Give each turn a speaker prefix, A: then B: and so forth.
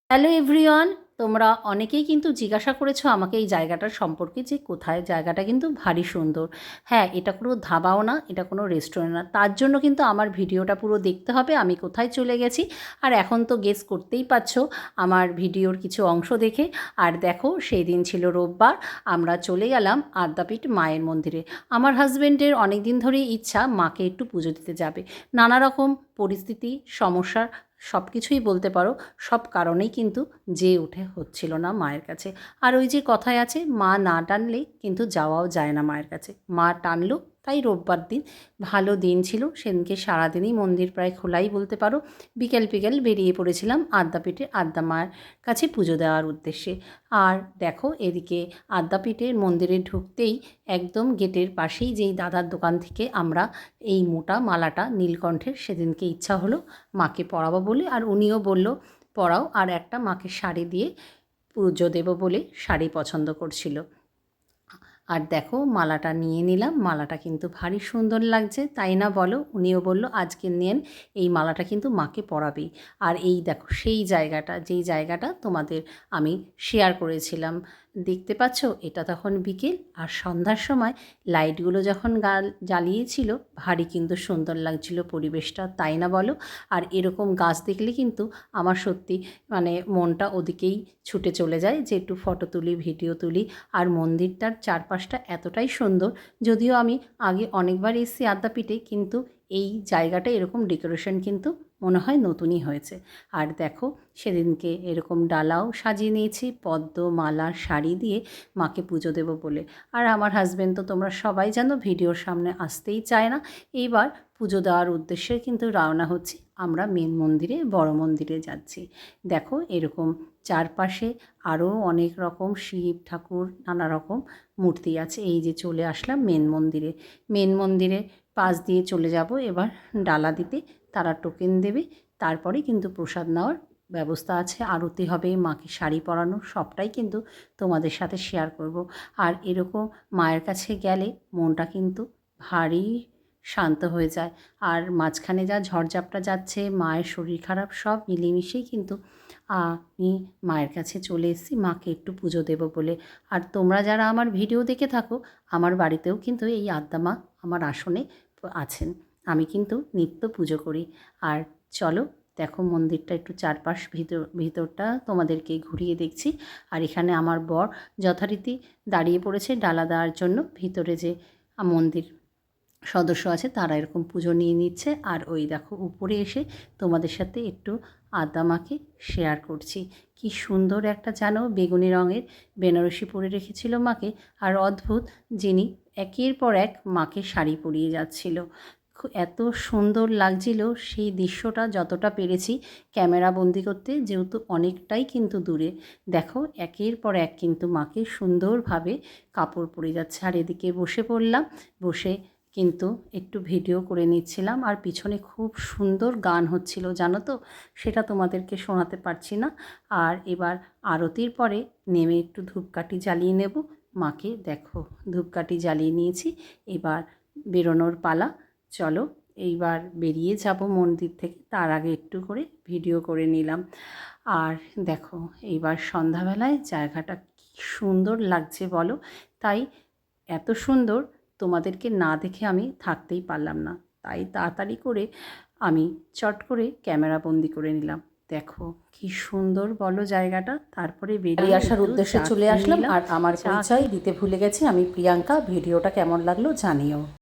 A: Hello everyone, তোমরা অনেকেই কিন্তু জিজ্ঞাসা করেছো আমাকে এই জায়গাটার সম্পর্কে, যে কোথায়। জায়গাটা কিন্তু ভারী সুন্দর। হ্যাঁ, এটা কোনো ধাবাও না, এটা কোনো রেস্টুরেন্ট না। তার জন্য কিন্তু আমার ভিডিওটা পুরো দেখতে হবে আমি কোথায় চলে গেছি। আর এখন তো গেস করতেই পারছো আমার ভিডিওর কিছু অংশ দেখে। আর দেখো, সেই দিন ছিল রোববার, আমরা চলে গেলাম আদ্যাপীঠ মায়ের মন্দিরে। আমার হাজব্যান্ডের অনেক দিন ধরেই ইচ্ছা মাকে একটু পুজো দিতে যাবে। নানা রকম পরিস্থিতি, সমস্যার, সব কিছুই বলতে পারো, সব কারণেই কিন্তু যেয়ে উঠে হচ্ছিল না মায়ের কাছে। আর ওই যে কথায় আছে, মা না টানলে কিন্তু যাওয়াও যায় না মায়ের কাছে। মা টানলো, তাই রোববার দিন ভালো দিন ছিল। সেদিনকে সারাদিনই মন্দির প্রায় খোলাই বলতে পারো। বিকেল বিকেল বেরিয়ে পড়েছিলাম আদ্যাপীঠে আদ্যা মায়ের কাছে পুজো দেওয়ার উদ্দেশ্যে। আর দেখো, এদিকে আদ্যাপীঠের মন্দিরে ঢুকতেই একদম গেটের পাশেই যেই দাদার দোকান থেকে আমরা এই মোটা মালাটা নীলকণ্ঠের সেদিনকে ইচ্ছা হলো মাকে পরাবো বলে, আর উনিও বলল পরাও। আর একটা মাকে শাড়ি দিয়ে পুজো দেবো বলে শাড়ি পছন্দ করছিল। আর দেখো, মালাটা নিয়ে নিলাম। মালাটা কিন্তু ভারী সুন্দর লাগছে, তাই না বলো? উনিও বলল আজকে নেন, এই মালাটা কিন্তু মাকে পরাবেই। আর এই দেখো সেই জায়গাটা, যেই জায়গাটা তোমাদের আমি শেয়ার করেছিলাম, দেখতে পাচ্ছ? এটা তখন বিকেল, আর সন্ধ্যার সময় লাইটগুলো যখন জ্বালিয়েছিল, ভারী কিন্তু সুন্দর লাগছিল পরিবেশটা, তাই না বলো? আর এরকম গাছ দেখলে কিন্তু আমার সত্যি মানে মনটা ওদিকেই ছুটে চলে যায়, যে একটু ফটো তুলি, ভিডিও তুলি। আর মন্দিরটার চারপাশটা এতটাই সুন্দর, যদিও আমি আগে অনেকবার এসেছি আদ্যাপীঠে, কিন্তু এই জায়গাটা এরকম ডেকোরেশন কিন্তু মনে হয় নতুনই হয়েছে। আর দেখো, সেদিনকে এরকম ডালাও সাজিয়ে নিয়েছি পদ্ম, মালা, শাড়ি দিয়ে মাকে পুজো দেবো বলে। আর আমার হাজব্যান্ড তো তোমরা সবাই জানো ভিডিওর সামনে আসতেই চায় না। এইবার পুজো দেওয়ার উদ্দেশ্যে কিন্তু রওনা হচ্ছি আমরা মেন মন্দিরে, বড় মন্দিরে যাচ্ছি। দেখো, এরকম চারপাশে আরও অনেক রকম শিব ঠাকুর, নানা রকম মূর্তি আছে। এই যে চলে আসলাম মেন মন্দিরে। মেন মন্দিরে পাশ দিয়ে চলে যাব এবার ডালা দিতে। তারা টোকেন দেবে, তারপরে কিন্তু প্রসাদ নেওয়ার ব্যবস্থা আছে। আরতি হবে, মাকে শাড়ি পরানো, সবটাই কিন্তু তোমাদের সাথে শেয়ার করব। আর এরকম মায়ের কাছে গেলে মনটা কিন্তু ভারী শান্ত হয়ে যায়। আর মাঝখানে যা ঝড়ঝাপটা যাচ্ছে, মায়ের শরীর খারাপ, সব মিলেমিশেই কিন্তু আমি মায়ের কাছে চলে এসেছি মাকে একটু পুজো দেবো বলে। আর তোমরা যারা আমার ভিডিও দেখে থাকো, আমার বাড়িতেও কিন্তু এই আদ্যা মা আমার আসনে আছেন। আমি কিন্তু নিত্য পুজো করি। আর চলো, দেখো মন্দিরটা একটু চারপাশ ভিতরটা তোমাদেরকে ঘুরিয়ে দেখছি। আর এখানে আমার বর যথারীতি দাঁড়িয়ে পড়েছে ডালা দেওয়ার জন্য। ভিতরে যে মন্দির সদস্য আছে তারা এরকম পুজো নিয়ে নিচ্ছে। আর ওই দেখো উপরে এসে তোমাদের সাথে একটু আদ্যা মাকে শেয়ার করছি। কি সুন্দর একটা জানো বেগুনি রঙের বেনারসি পরে রেখেছিল মাকে। আর অদ্ভুত, যিনি একের পর এক মাকে শাড়ি পরিয়ে যাচ্ছিল। এত সুন্দর লাগছিল সেই দৃশ্যটা, যতটা পেরেছি ক্যামেরা বন্দি করতে, যেহেতু অনেকটাই কিন্তু দূরে। দেখো, একের পর এক কিন্তু মাকে সুন্দরভাবে কাপড় পরে যাচ্ছে। আর এদিকে বসে পড়লাম, বসে কিন্তু একটু ভিডিও করে নিচ্ছিলাম। আর পিছনে খুব সুন্দর গান হচ্ছিল জানো তো, সেটা তোমাদেরকে শোনাতে পারছি না। আর এবার আরতির পরে নেমে একটু ধূপকাঠি জ্বালিয়ে নেব মাকে। দেখো, ধূপকাঠি জ্বালিয়ে নিয়েছি, এবার বেরোনোর পালা। চলো, এইবার বেরিয়ে যাব মন্দির থেকে। তার আগে একটু করে ভিডিও করে নিলাম। আর দেখো, এইবার সন্ধ্যাবেলায় জায়গাটা কী সুন্দর লাগছে বলো। তাই এত সুন্দর তোমাদেরকে না দেখে আমি থাকতেই পারলাম না। তাই তাড়াতাড়ি করে আমি চট করে ক্যামেরা বন্দি করে নিলাম। দেখো কি সুন্দর বলো জায়গাটা। তারপরে বেরিয়ে আসার উদ্দেশ্যে চলে আসলাম। আর আমার পরিচয় দিতে ভুলে গেছি, আমি প্রিয়াঙ্কা। ভিডিওটা কেমন লাগলো জানিও।